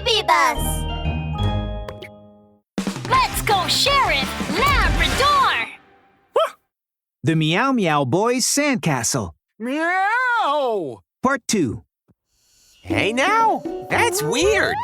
baby bus. Let's go, Sheriff Labrador! The Meow Meow Boys Sandcastle. Meow! Part 2. Hey now, that's weird.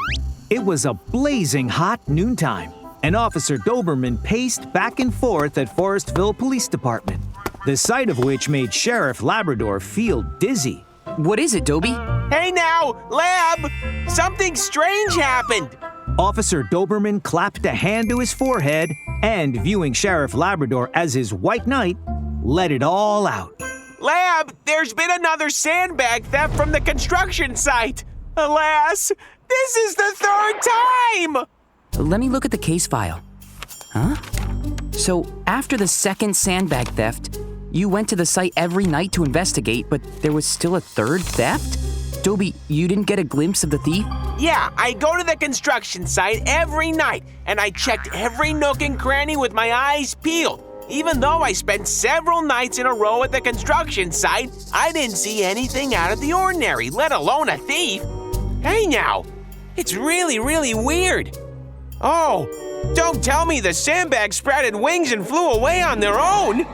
It was a blazing hot noontime, and Officer Doberman paced back and forth at Forestville Police Department, the sight of which made Sheriff Labrador feel dizzy. What is it, Dobie? Hey now, Lab! Something strange happened. Officer Doberman clapped a hand to his forehead and, viewing Sheriff Labrador as his white knight, let it all out. Lab, there's been another sandbag theft from the construction site. Alas, this is the third time! Let me look at the case file. Huh? So, after the second sandbag theft, you went to the site every night to investigate, but there was still a third theft? Dobie, you didn't get a glimpse of the thief? Yeah, I go to the construction site every night, and I checked every nook and cranny with my eyes peeled. Even though I spent several nights in a row at the construction site, I didn't see anything out of the ordinary, let alone a thief. Hey now, it's really weird. Oh, don't tell me the sandbags sprouted wings and flew away on their own.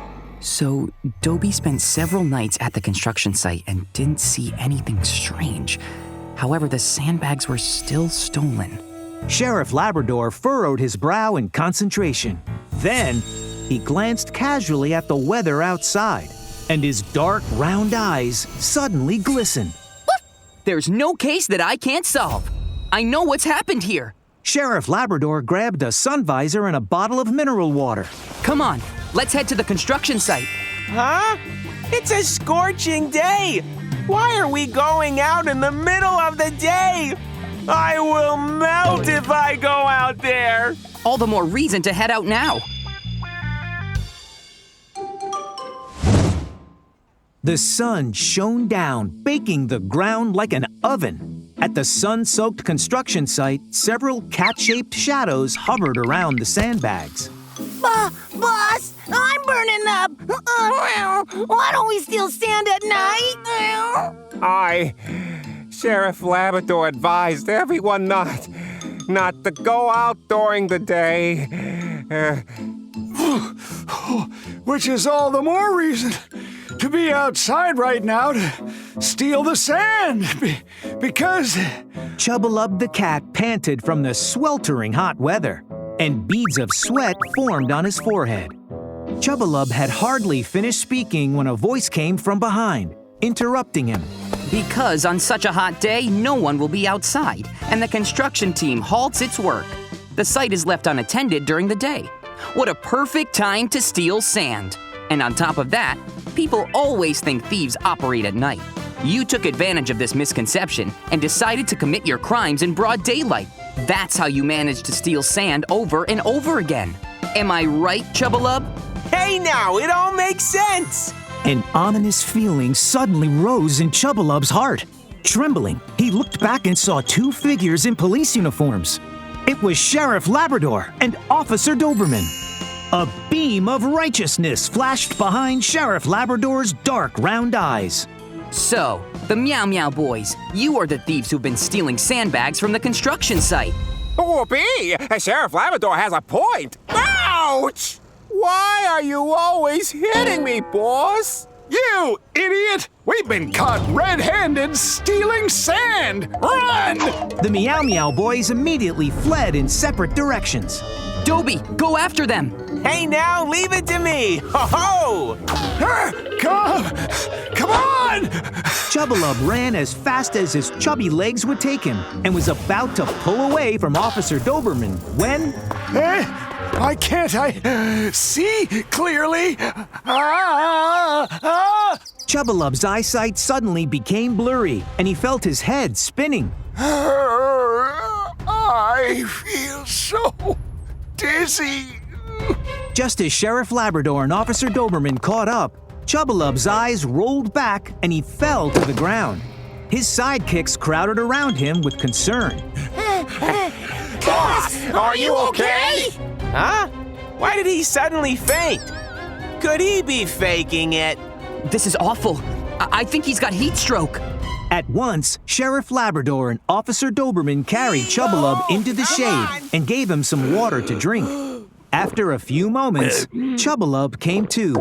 So, Dobie spent several nights at the construction site and didn't see anything strange. However, the sandbags were still stolen. Sheriff Labrador furrowed his brow in concentration. Then, he glanced casually at the weather outside, and his dark, round eyes suddenly glistened. There's no case that I can't solve. I know what's happened here. Sheriff Labrador grabbed a sun visor and a bottle of mineral water. Come on, let's head to the construction site. Huh? It's a scorching day. Why are we going out in the middle of the day? I will melt if I go out there. All the more reason to head out now. The sun shone down, baking the ground like an oven. At the sun-soaked construction site, several cat-shaped shadows hovered around the sandbags. Boss, I'm burning up. Why don't we steal sand at night? Sheriff Labrador advised everyone not to go out during the day. Which is all the more reason to be outside right now to steal the sand, because... Chubbalub the cat panted from the sweltering hot weather, and beads of sweat formed on his forehead. Chubbalub had hardly finished speaking when a voice came from behind, interrupting him. Because on such a hot day, no one will be outside, and the construction team halts its work. The site is left unattended during the day. What a perfect time to steal sand. And on top of that, people always think thieves operate at night. You took advantage of this misconception and decided to commit your crimes in broad daylight. That's how you managed to steal sand over and over again. Am I right, Chubbalub? Hey now, it all makes sense. An ominous feeling suddenly rose in Chubbalub's heart. Trembling, he looked back and saw two figures in police uniforms. It was Sheriff Labrador and Officer Doberman. A beam of righteousness flashed behind Sheriff Labrador's dark, round eyes. So, the Meow Meow Boys, you are the thieves who've been stealing sandbags from the construction site. Whoopee! Sheriff Labrador has a point. Ouch! Why are you always hitting me, boss? You idiot! We've been caught red-handed stealing sand! Run! The Meow Meow Boys immediately fled in separate directions. Dobie, go after them! Hey now, leave it to me. Ho-ho! Come on! Chubbalub ran as fast as his chubby legs would take him and was about to pull away from Officer Doberman when... Why can't I see clearly? Chubbalub's eyesight suddenly became blurry, and he felt his head spinning. I feel so dizzy. Just as Sheriff Labrador and Officer Doberman caught up, Chubbalub's eyes rolled back and he fell to the ground. His sidekicks crowded around him with concern. Boss, are you okay? Huh? Why did he suddenly faint? Could he be faking it? This is awful. I think he's got heat stroke. At once, Sheriff Labrador and Officer Doberman carried Chubbalub into the shade and gave him some water to drink. After a few moments, Chubbalub came to.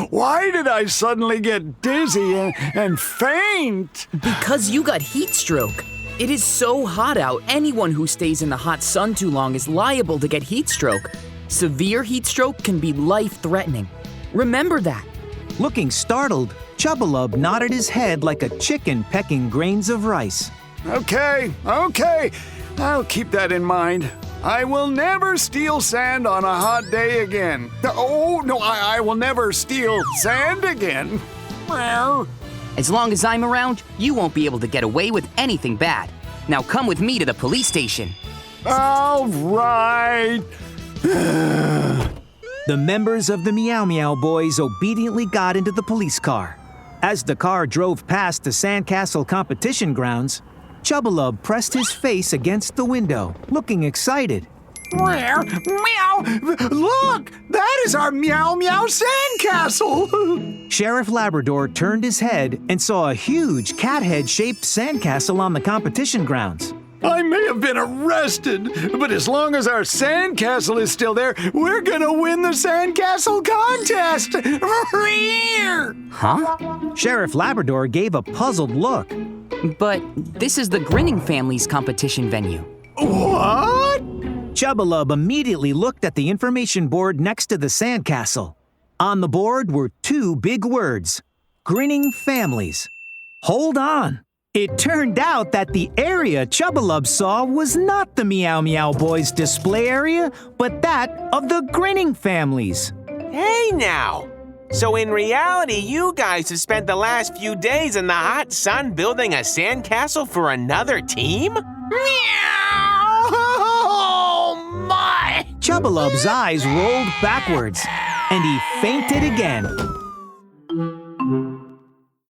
Why did I suddenly get dizzy and faint? Because you got heat stroke. It is so hot out, anyone who stays in the hot sun too long is liable to get heat stroke. Severe heat stroke can be life-threatening. Remember that. Looking startled, Chubbalub nodded his head like a chicken pecking grains of rice. Okay. I'll keep that in mind. I will never steal sand on a hot day again. Oh, no, I will never steal sand again. As long as I'm around, you won't be able to get away with anything bad. Now come with me to the police station. All right. The members of the Meow Meow Boys obediently got into the police car. As the car drove past the Sandcastle competition grounds, Chubbalub pressed his face against the window, looking excited. Meow! Look! That is our Meow Meow Sandcastle! Sheriff Labrador turned his head and saw a huge cat-head-shaped sandcastle on the competition grounds. I may have been arrested, but as long as our sandcastle is still there, we're gonna win the sandcastle contest! Huh? Sheriff Labrador gave a puzzled look. But this is the Grinning Family's competition venue. What? Chubbalub immediately looked at the information board next to the sandcastle. On the board were two big words, Grinning Families. Hold on. It turned out that the area Chubbalub saw was not the Meow Meow Boys display area, but that of the Grinning Families. Hey now! So in reality, you guys have spent the last few days in the hot sun building a sandcastle for another team? Meow! Oh, my! Chubbalub's eyes rolled backwards, and he fainted again.